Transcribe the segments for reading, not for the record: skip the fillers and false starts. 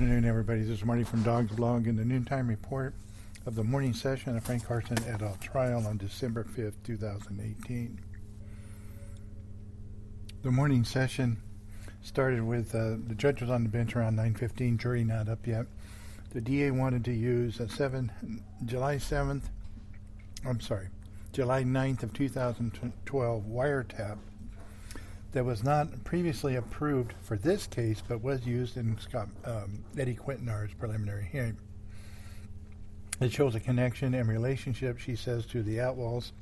afternoon, everybody. This is Marty from Dog's Blog in the noontime report of the morning session of Frank Carson et al. Trial on December 5th, 2018. The morning session started with the judge was on the bench around 9:15, jury not up yet. The DA wanted to use a July 9th of 2012 wiretap that was not previously approved for this case, but was used in Eddie Quintanar's preliminary hearing. It shows a connection and relationship, she says, to the Outlaws,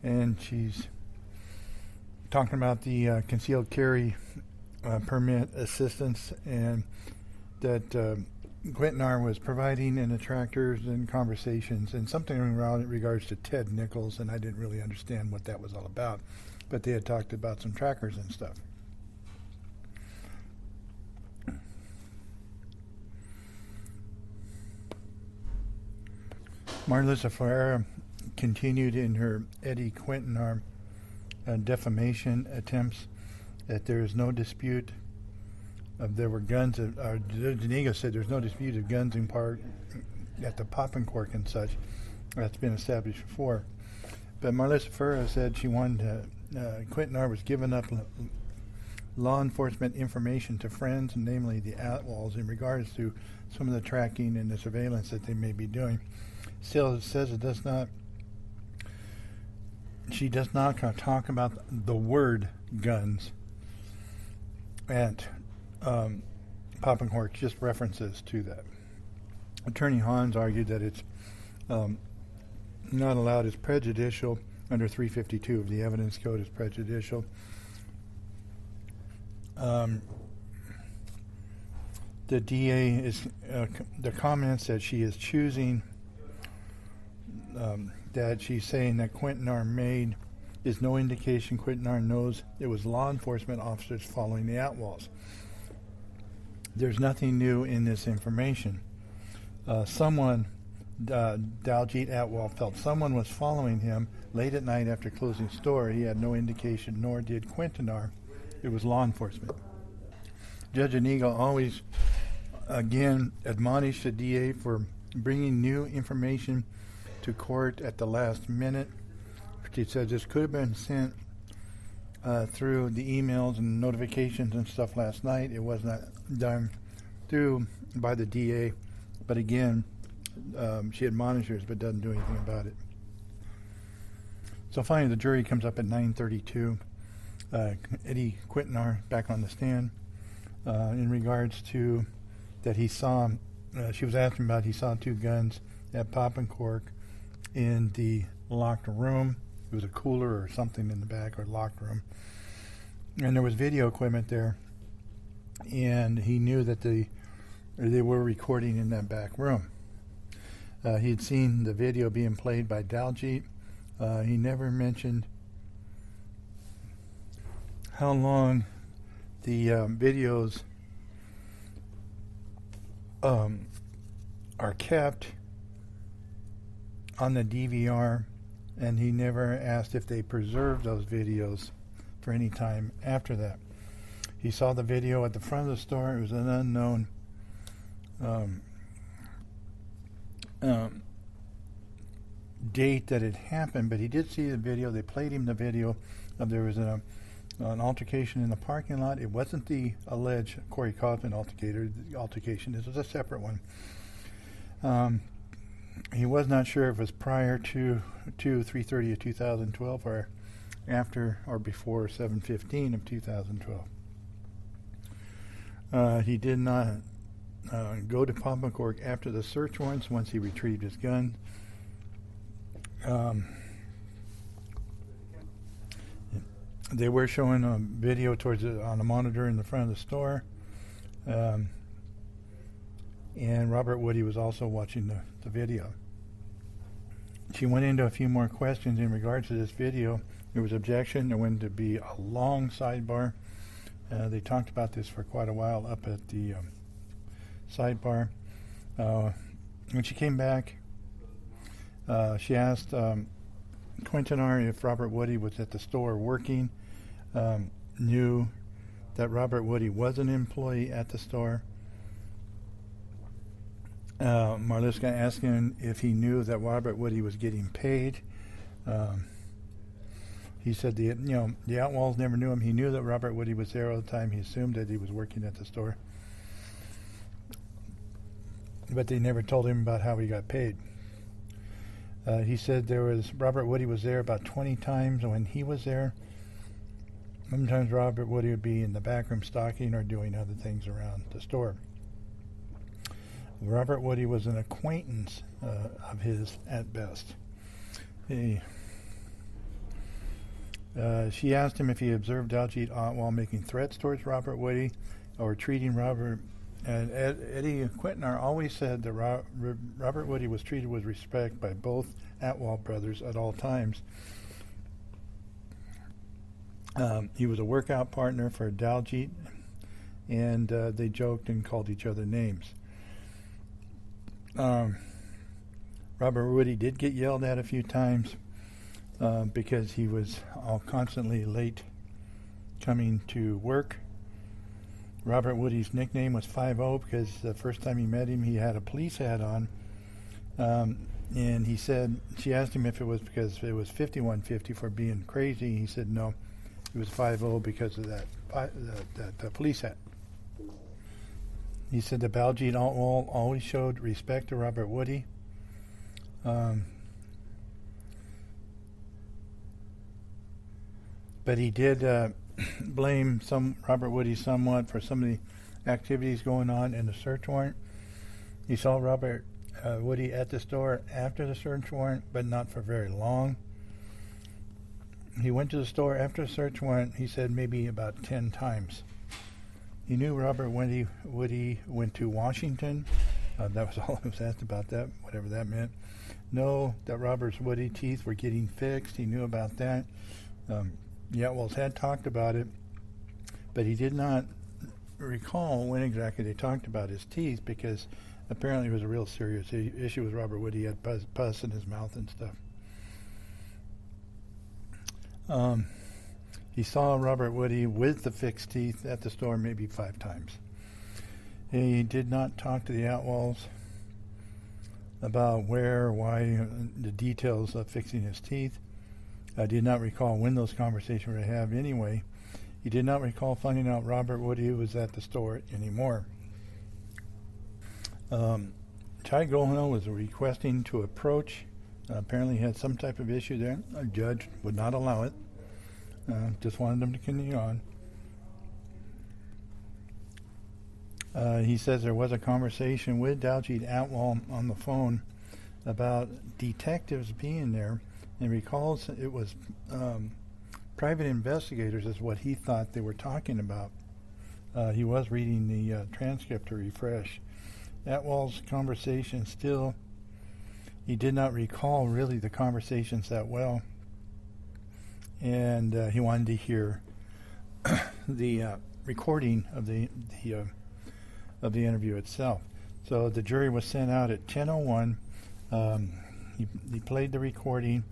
and she's talking about the concealed carry permit assistance, and that Quintanar was providing in the tractors and conversations, and something around in regards to Ted Nichols, and I didn't really understand what that was all about. But they had talked about some trackers and stuff. Marlissa Ferreira continued in her Eddie Quintanar defamation attempts that there is no dispute of there were guns. Janiga said there's no dispute of guns in part at the pop and cork and such. That's been established before. But Marlissa Ferreira said she wanted to Quintanar was giving up law enforcement information to friends, namely the Outlaws, in regards to some of the tracking and the surveillance that they may be doing. Still, it says it does not. She does not talk about the word guns at Pop and Cork, just references to that. Attorney Hans argued that it's not allowed as prejudicial under 352 of the Evidence Code is prejudicial. The DA is the comments that she is choosing, that she's saying that Quintanar made is no indication Quintanar knows it was law enforcement officers following the Outlaws. There's nothing new in this information. Daljeet Atwal felt someone was following him late at night after closing store. He had no indication, nor did Quintanar. It was law enforcement. Judge Aniga always, again, admonished the DA for bringing new information to court at the last minute. She said this could have been sent through the emails and notifications and stuff last night. It was not done through by the DA, but again, she admonishes but doesn't do anything about it. So finally the jury comes up at 9:32. Eddie Quintanar back on the stand in regards to that he saw, she was asking about he saw two guns at Pop and Cork in the locked room. It was a cooler or something in the back or locked room. And there was video equipment there, and he knew that they were recording in that back room. He had seen the video being played by Daljeet. He never mentioned how long the videos are kept on the DVR, and he never asked if they preserved those videos for any time after that. He saw the video at the front of the store. It was an unknown date that it happened, but he did see the video. They played him the video of there was an altercation in the parking lot. It wasn't the alleged Corey Kaufman altercation. This was a separate one. He was not sure if it was prior to 3/30 of 2012 or after or before 7/15 of 2012. He did not go to Pop and Cork after the search warrants once he retrieved his gun. They were showing a video on a monitor in the front of the store. And Robert Woody was also watching the video. She went into a few more questions in regards to this video. There was objection. There went to be a long sidebar. They talked about this for quite a while up at the sidebar. When she came back, she asked Quintanar if Robert Woody was at the store working, knew that Robert Woody was an employee at the store. Marliska asked him if he knew that Robert Woody was getting paid. He said the Outlaws never knew him. He knew that Robert Woody was there all the time. He assumed that he was working at the store, but they never told him about how he got paid. He said Robert Woody was there about 20 times when he was there. Sometimes Robert Woody would be in the back room stocking or doing other things around the store. Robert Woody was an acquaintance of his at best. She asked him if he observed Daljeet Otwal making threats towards Robert Woody or treating Robert. And Eddie Quintanar always said that Robert Woody was treated with respect by both Atwal brothers at all times. He was a workout partner for Daljeet, and they joked and called each other names. Robert Woody did get yelled at a few times because he was constantly late coming to work. Robert Woody's nickname was 5-0 because the first time he met him, he had a police hat on. And he said, she asked him if it was because it was 5150 for being crazy. He said no, it was 5-0 because of that police hat. He said the Daljeet Otwal always showed respect to Robert Woody. But he did blame Robert Woody somewhat for some of the activities going on in the search warrant. He saw Robert Woody at the store after the search warrant, but not for very long. He went to the store after the search warrant, he said maybe about 10 times. He knew Robert Woody went to Washington. That was all I was asked about that, whatever that meant. Know that Robert Woody's teeth were getting fixed. He knew about that. The Atwals had talked about it, but he did not recall when exactly they talked about his teeth because apparently it was a real serious issue with Robert Woody. He had pus in his mouth and stuff. He saw Robert Woody with the fixed teeth at the store maybe 5 times. He did not talk to the Atwals about where, why, the details of fixing his teeth. I did not recall when those conversations were to have anyway. He did not recall finding out Robert Woody was at the store anymore. Chai Gohil was requesting to approach. Apparently he had some type of issue there. A judge would not allow it. Just wanted them to continue on. He says there was a conversation with Daljeet Otwal on the phone about detectives being there, and recalls it was private investigators is what he thought they were talking about. He was reading the transcript to refresh. Atwal's conversation still, he did not recall really the conversations that well, and he wanted to hear the recording of the interview itself. So the jury was sent out at 10:01. He played the recording.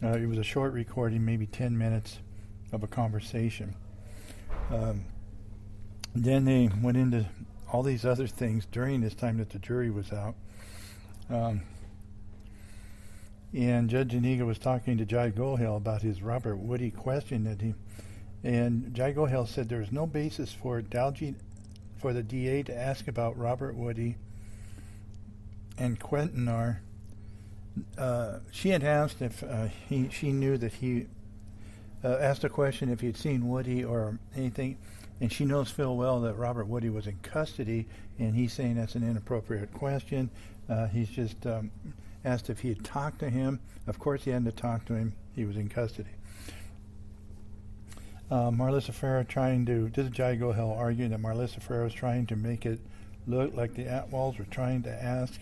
It was a short recording, maybe 10 minutes of a conversation. Then they went into all these other things during this time that the jury was out. And Judge Inigo was talking to Jai Gohil about his Robert Woody question and Jai Gohil said there was no basis for the DA to ask about Robert Woody and Quintanar. She had asked if she knew that he asked a question if he'd seen Woody or anything, and she knows full well that Robert Woody was in custody, and he's saying that's an inappropriate question. He's just asked if he had talked to him. Of course he hadn't to talk to him. He was in custody. Marlissa Ferrer this is Jai Gohil arguing that Marlissa Ferrer was trying to make it look like the Atwals were trying to ask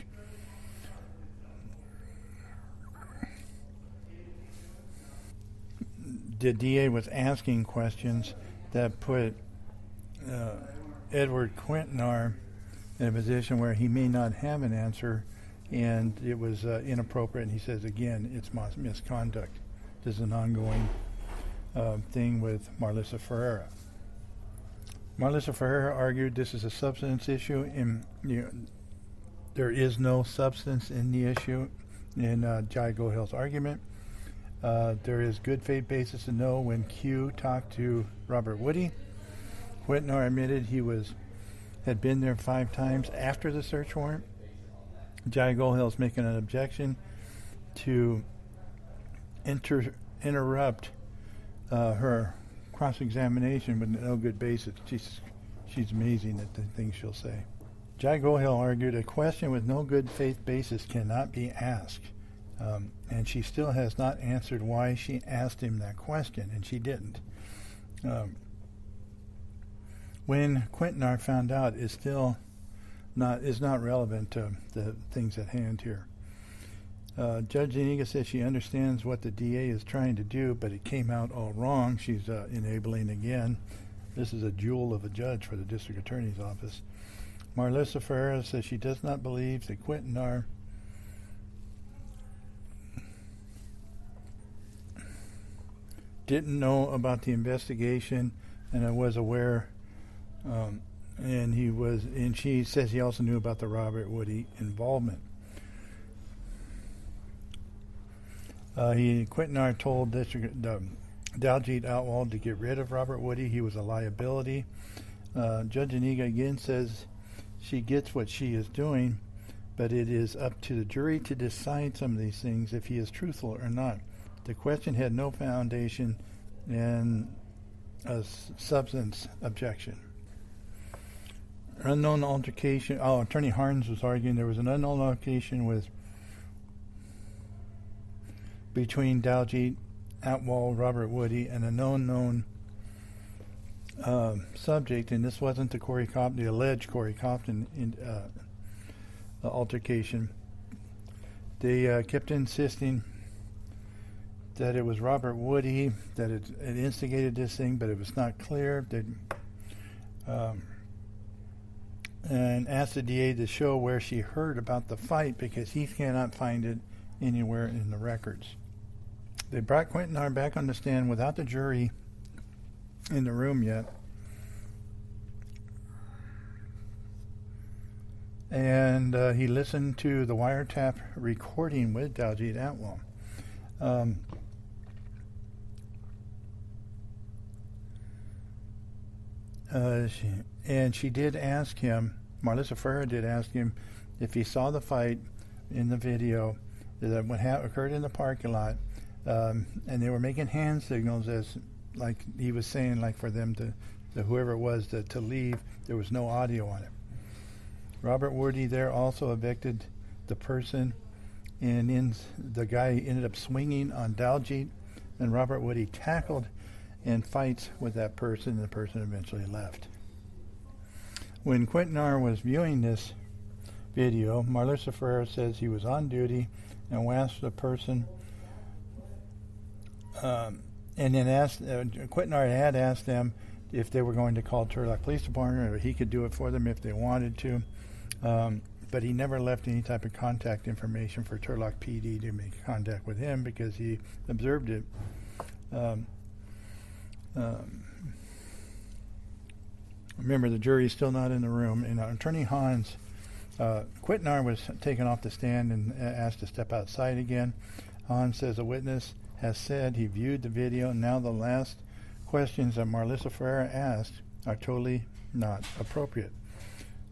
the DA was asking questions that put Edward Quintanar in a position where he may not have an answer, and it was inappropriate. And he says, again, it's misconduct. This is an ongoing thing with Marlissa Ferreira. Marlissa Ferreira argued this is a substance issue, and there is no substance in the issue in Jai Gohil's argument. There is good faith basis to know when Q talked to Robert Woody. Quintanar admitted he had been there 5 times after the search warrant. Jai Gohil is making an objection to interrupt her cross-examination with no good basis. She's amazing at the things she'll say. Jai Gohil argued a question with no good faith basis cannot be asked. And she still has not answered why she asked him that question, and she didn't. When Quintanar found out is not relevant to the things at hand here. Judge Zuniga says she understands what the DA is trying to do, but it came out all wrong. She's enabling again. This is a jewel of a judge for the district attorney's office. Marlissa Ferreira says she does not believe that Quintanar didn't know about the investigation and I was aware, and she says he also knew about the Robert Woody involvement. Quintanar told Daljit Outlaw to get rid of Robert Woody. He was a liability. Judge Aniga again says she gets what she is doing, but it is up to the jury to decide some of these things if he is truthful or not. The question had no foundation in a substance objection. Unknown altercation. Attorney Harns was arguing there was an unknown altercation between Daljit Atwal, Robert Woody, and a known subject, and this wasn't the alleged Corey Compton altercation. They kept insisting that it was Robert Woody that had instigated this thing, but it was not clear. And asked the DA to show where she heard about the fight because he cannot find it anywhere in the records. They brought Quintanar back on the stand without the jury in the room yet. And he listened to the wiretap recording with Daljit Atwal. She did ask him, Marlissa Ferreira did ask him if he saw the fight in the video that occurred in the parking lot, and they were making hand signals as, like he was saying, like for them to whoever it was to leave. There was no audio on it. Robert Woody there also evicted the person, and the guy ended up swinging on Daljit, and Robert Woody tackled and fights with that person, and the person eventually left. When Quintanar was viewing this video, Marlissa Ferreira says he was on duty and asked the person, and then Quintanar had asked them if they were going to call Turlock Police Department, or he could do it for them if they wanted to, but he never left any type of contact information for Turlock PD to make contact with him because he observed it. Remember, the jury is still not in the room, and Attorney Hans, Quintanar was taken off the stand and asked to step outside again. Hans says a witness has said he viewed the video, and now the last questions that Marlissa Ferreira asked are totally not appropriate.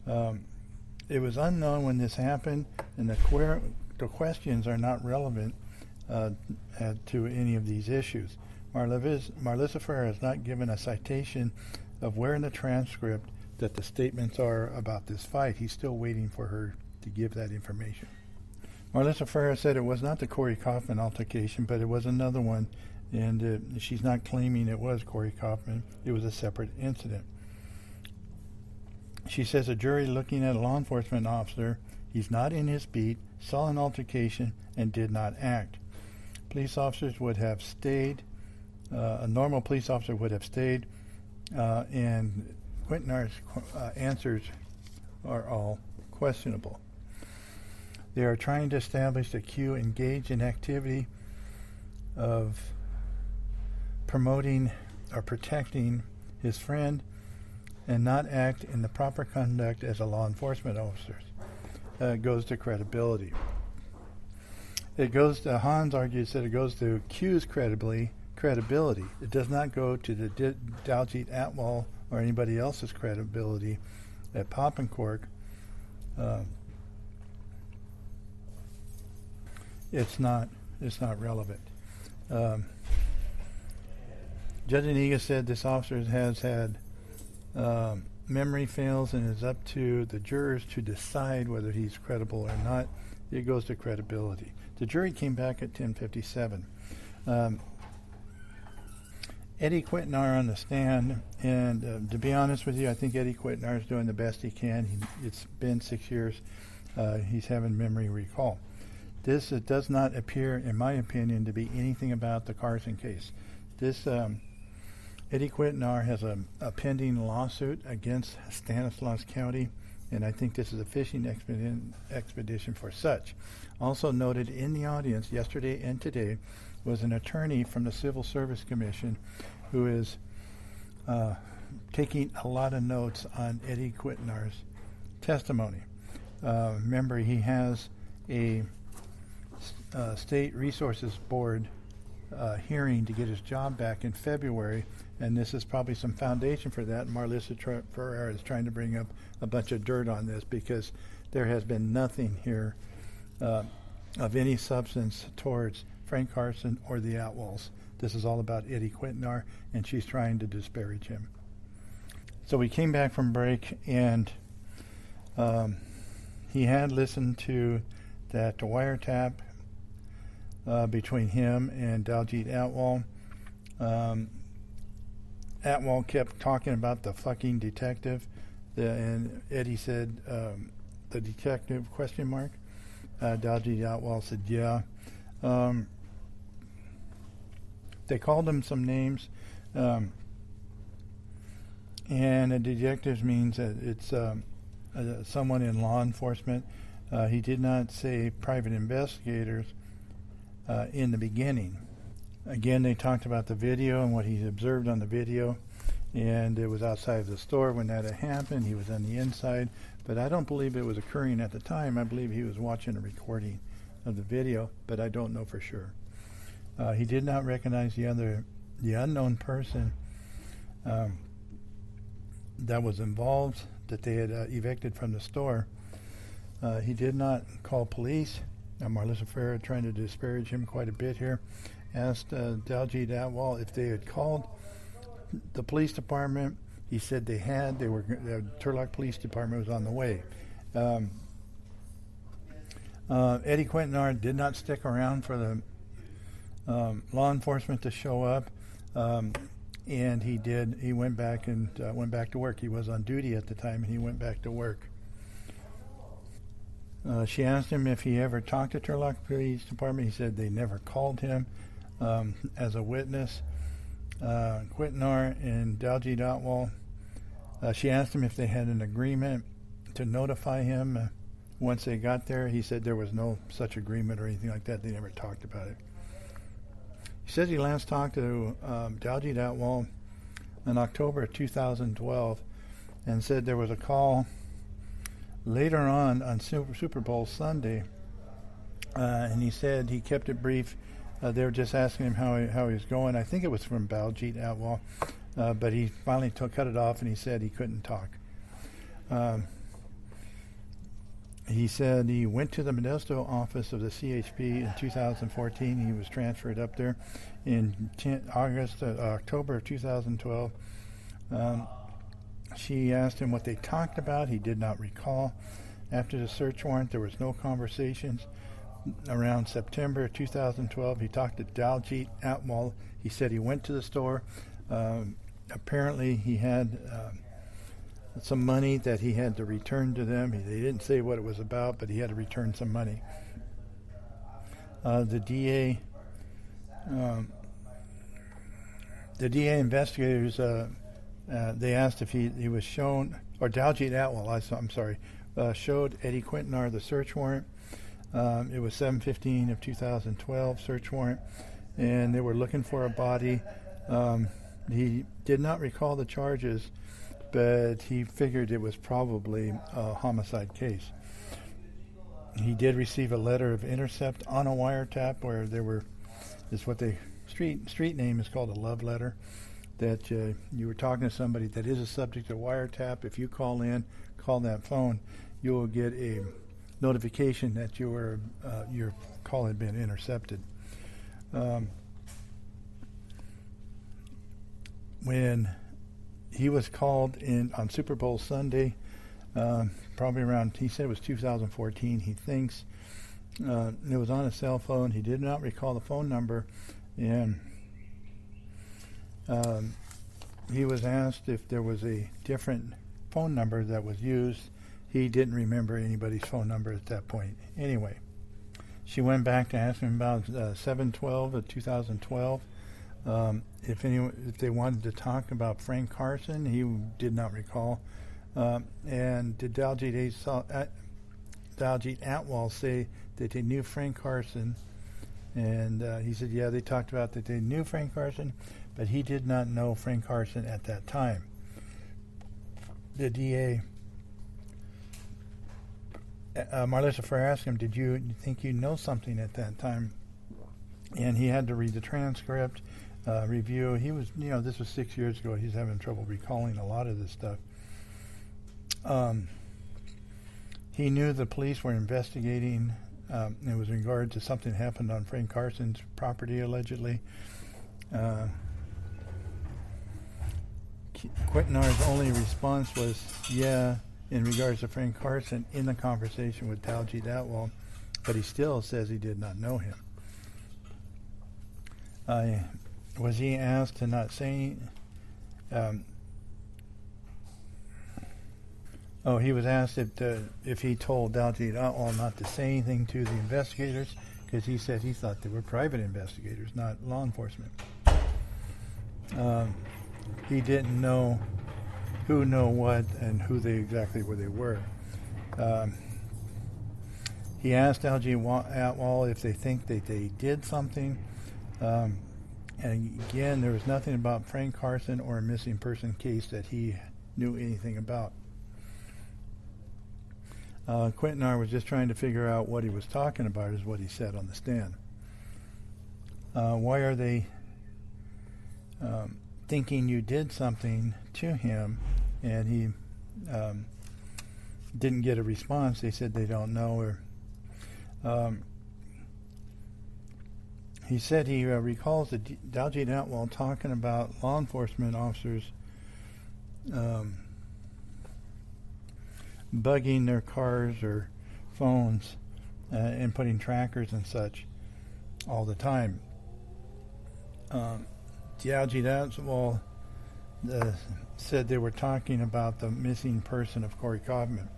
It was unknown when this happened, and the questions are not relevant to any of these issues. Marlissa Ferreira has not given a citation of where in the transcript that the statements are about this fight. He's still waiting for her to give that information. Marlissa Ferreira said it was not the Corey Kaufman altercation, but it was another one, and she's not claiming it was Corey Kaufman. It was a separate incident. She says a jury looking at a law enforcement officer, he's not in his beat, saw an altercation, and did not act. Police officers would have stayed. A normal police officer would have stayed, and Quintanar's answers are all questionable. They are trying to establish that Q engaged in activity of promoting or protecting his friend and not act in the proper conduct as a law enforcement officer. goes to credibility. It goes to, Hans argues that it goes to Q's credibility. It does not go to the Daljeet Atwal or anybody else's credibility at Poppenkork. It's not relevant. Judge Aniga said this officer has had memory fails and it's up to the jurors to decide whether he's credible or not. It goes to credibility. The jury came back at 10:57. Eddie Quintanar on the stand, and to be honest with you, I think Eddie Quintanar is doing the best he can. It's been 6 years. He's having memory recall. This does not appear, in my opinion, to be anything about the Carson case. This Eddie Quintanar has a pending lawsuit against Stanislaus County, and I think this is a fishing expedition for such. Also noted in the audience yesterday and today was an attorney from the Civil Service Commission who is taking a lot of notes on Eddie Quintanar's testimony. Remember, he has a State Resources Board hearing to get his job back in February, and this is probably some foundation for that. Marlissa Ferrer is trying to bring up a bunch of dirt on this because there has been nothing here of any substance towards Frank Carson or the Atwals. This is all about Eddie Quintanar, and she's trying to disparage him. So we came back from break, and he had listened to that wiretap between him and Daljeet Atwal. Atwal kept talking about the fucking detective, and Eddie said, the detective, question mark? Daljeet Atwal said, yeah. They called him some names, and a detective means that it's someone in law enforcement. He did not say private investigators in the beginning. Again, they talked about the video and what he observed on the video, and it was outside of the store when that had happened. He was on the inside, but I don't believe it was occurring at the time. I believe he was watching a recording of the video, but I don't know for sure. He did not recognize the unknown person that was involved, that they had evicted from the store. He did not call police. Marlissa Ferrer, trying to disparage him quite a bit here, asked Daljeet Atwal if they had called the police department. He said they had. The Turlock Police Department was on the way. Eddie Quintanar did not stick around for the law enforcement to show up, and he did. He went back to work. He was on duty at the time, and he went back to work. She asked him if he ever talked to Turlock Police Department. He said they never called him as a witness. Quintanar and Daljeet Atwal. She asked him if they had an agreement to notify him once they got there. He said there was no such agreement or anything like that. They never talked about it. He says he last talked to Daljeet Atwal in October of 2012 and said there was a call later on Super Bowl Sunday, and he said he kept it brief. They were just asking him how he was going. I think it was from Daljeet Atwal, but he finally cut it off, and he said he couldn't talk. He said he went to the Modesto office of the CHP in 2014. He was transferred up there in October of 2012. She asked him what they talked about. He did not recall. After the search warrant, there was no conversations. Around September 2012, he talked to Daljeet Atwal. He said he went to the store. Apparently, he had some money that he had to return to them. They didn't say what it was about, but he had to return some money. The DA investigators, they asked if he was shown, or Daljeet Atwal, showed Eddie Quintanar the search warrant. It was 7/15 of 2012 search warrant, and they were looking for a body. He did not recall the charges, but he figured it was probably a homicide case. He did receive a letter of intercept on a wiretap where there were, is what they street name is called a love letter, that you were talking to somebody that is a subject of wiretap. If you call that phone, you will get a notification that your call had been intercepted. When he was called in on Super Bowl Sunday, probably around, he said it was 2014, he thinks. It was on a cell phone. He did not recall the phone number, and he was asked if there was a different phone number that was used. He didn't remember anybody's phone number at that point. Anyway, she went back to ask him about 7/12 of 2012. If they wanted to talk about Frank Carson, he did not recall. And did Daljeet Atwal say that they knew Frank Carson? And he said, yeah, they talked about that they knew Frank Carson, but he did not know Frank Carson at that time. The DA, Marlissa Frere asked him, did you think you know something at that time? And he had to read the transcript, review. He was, this was 6 years ago. He's having trouble recalling a lot of this stuff. He knew the police were investigating. It was in regard to something that happened on Frank Carson's property, allegedly. Quintanar's only response was, yeah, in regards to Frank Carson in the conversation with Daljeet Atwal, but he still says he did not know him. Was he asked to not say... he was asked if he told Daljeet Atwal not to say anything to the investigators, because he said he thought they were private investigators, not law enforcement. He didn't know who know what and who they exactly where they were. He asked Daljeet Atwal if they think that they did something. And again, there was nothing about Frank Carson or a missing person case that he knew anything about. Quintanar was just trying to figure out what he was talking about, is what he said on the stand. Why are they thinking you did something to him? And he didn't get a response. They said they don't know. Or he said he recalls that Daljeet Atwal talking about law enforcement officers bugging their cars or phones and putting trackers and such all the time. Daljeet Atwal said they were talking about the missing person of Corey Kaufman.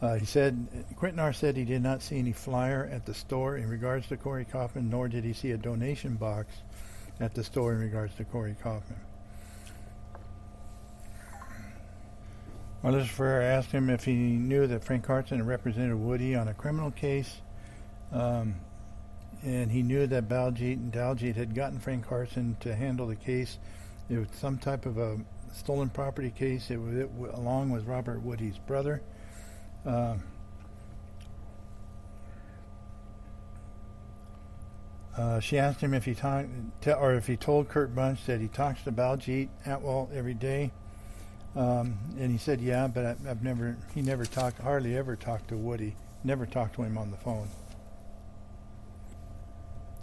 Quintanar said he did not see any flyer at the store in regards to Corey Kaufman, nor did he see a donation box at the store in regards to Corey Kaufman. Marlissa Frere asked him if he knew that Frank Carson had represented Woody on a criminal case, and he knew that Daljeet had gotten Frank Carson to handle the case. It was some type of a stolen property case. It along with Robert Woody's brother. She asked him if he told Kurt Bunch that he talks to Daljeet Atwal every day. And he said, yeah, but he hardly ever talked to Woody, never talked to him on the phone.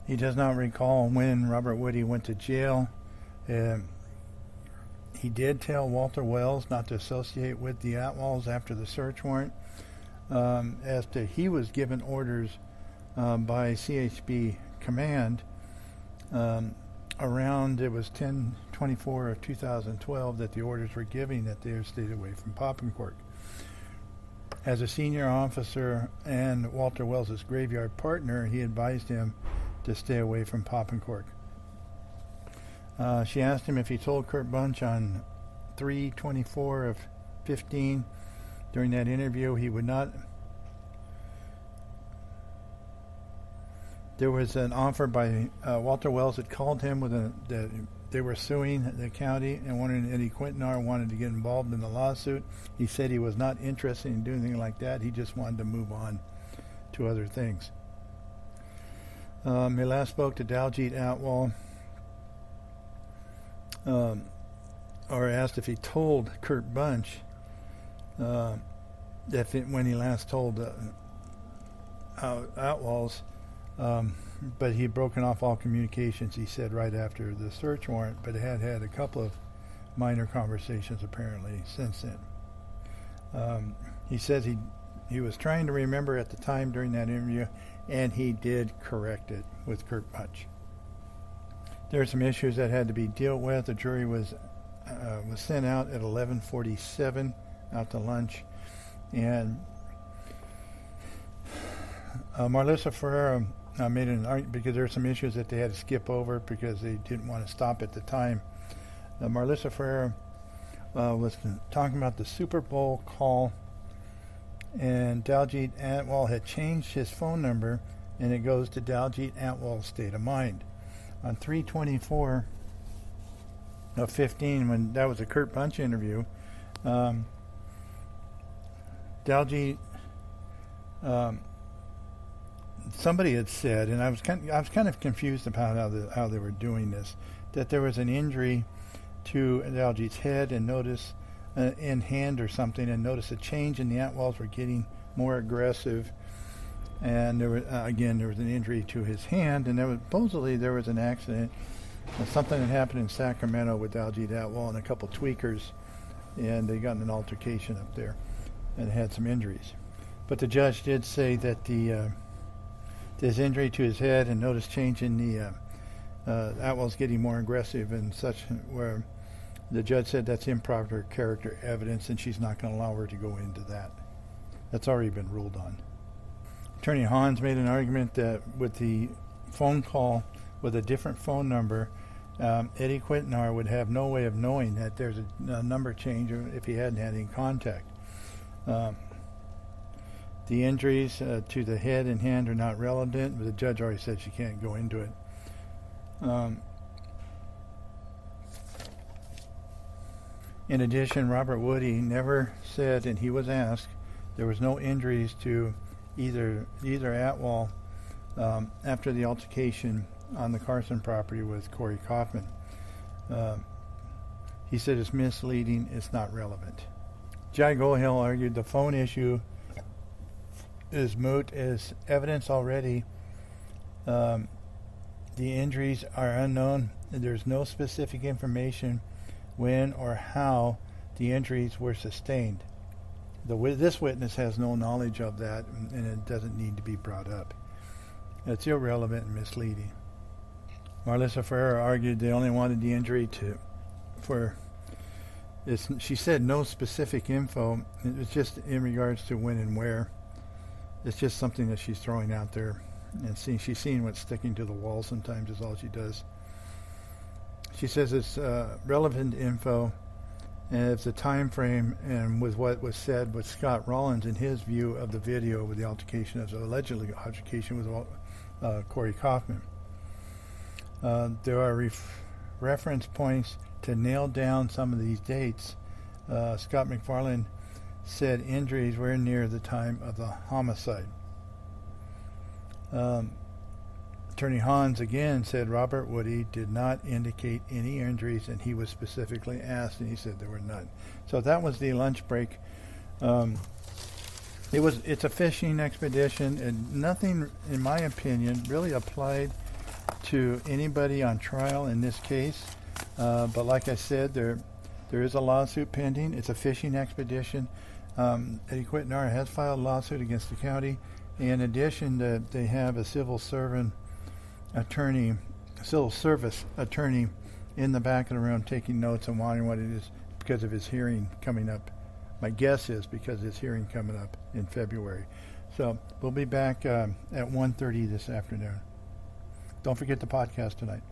He does not recall when Robert Woody went to jail. He did tell Walter Wells not to associate with the Atwals after the search warrant, as to he was given orders by CHB Command around, it was 10/24 of 2012 that the orders were giving that they stayed away from Poppencork. As a senior officer and Walter Wells' graveyard partner, he advised him to stay away from Poppencork. She asked him if he told Kurt Bunch on 3/24 of 15 during that interview he would not. There was an offer by Walter Wells that called him that they were suing the county and Eddie Quintanar wanted to get involved in the lawsuit. He said he was not interested in doing anything like that. He just wanted to move on to other things. He last spoke to Daljeet Atwal, or asked if he told Kurt Bunch when he last told Atwal's, but he'd broken off all communications, he said, right after the search warrant, but had a couple of minor conversations apparently since then. He says he was trying to remember at the time during that interview, and he did correct it with Kurt Bunch. There are some issues that had to be dealt with. The jury was sent out at 11:47 out to lunch, and Marlissa Ferreira made an argument because there are some issues that they had to skip over because they didn't want to stop at the time. Marlissa Ferreira was talking about the Super Bowl call, and Daljeet Atwal had changed his phone number, and it goes to Daljeet Atwal's state of mind. On 3/24 of 15, when that was a Kurt Bunch interview, Daljeet, somebody had said, and I was kind of confused about how they were doing this, that there was an injury to Daljeet's head and in hand or something, and notice a change in the Atwals were getting more aggressive, and there was an injury to his hand, and supposedly there was an accident, something that happened in Sacramento with Daljeet Atwal and a couple tweakers, and they got in an altercation up there and had some injuries. But the judge did say that this injury to his head and notice change in the Atwal's getting more aggressive and such, where the judge said that's improper character evidence, and she's not going to allow her to go into that. That's already been ruled on. Attorney Hans made an argument that with the phone call with a different phone number, Eddie Quintanar would have no way of knowing that there's a number change if he hadn't had any contact. The injuries to the head and hand are not relevant, but the judge already said she can't go into it. In addition, Robert Woody never said, and he was asked, there was no injuries to either Atwal after the altercation on the Carson property with Corey Kaufman. He said it's misleading, it's not relevant. Jai Gohill argued the phone issue is moot as evidence already. The injuries are unknown, and there's no specific information when or how the injuries were sustained. This witness has no knowledge of that, and it doesn't need to be brought up. It's irrelevant and misleading. Marlissa Ferreira argued they only wanted the injury she said no specific info. It was just in regards to when and where. It's just something that she's throwing out there, and she's seeing what's sticking to the wall sometimes is all she does. She says it's relevant info, and it's a time frame, and with what was said with Scott Rollins in his view of the video with the altercation, of the allegedly altercation with Corey Kaufman. There are reference points to nail down some of these dates. Scott McFarland said injuries were near the time of the homicide. Attorney Hans again said Robert Woody did not indicate any injuries, and he was specifically asked, and he said there were none. So that was the lunch break. It's a fishing expedition, and nothing, in my opinion, really applied to anybody on trial in this case. But like I said, there is a lawsuit pending. It's a fishing expedition. Eddie Quintanar has filed a lawsuit against the county. In addition, they have a civil service attorney in the back of the room taking notes and wondering what it is because of his hearing coming up. My guess is because of his hearing coming up in February. So we'll be back at 1:30 this afternoon. Don't forget the podcast tonight.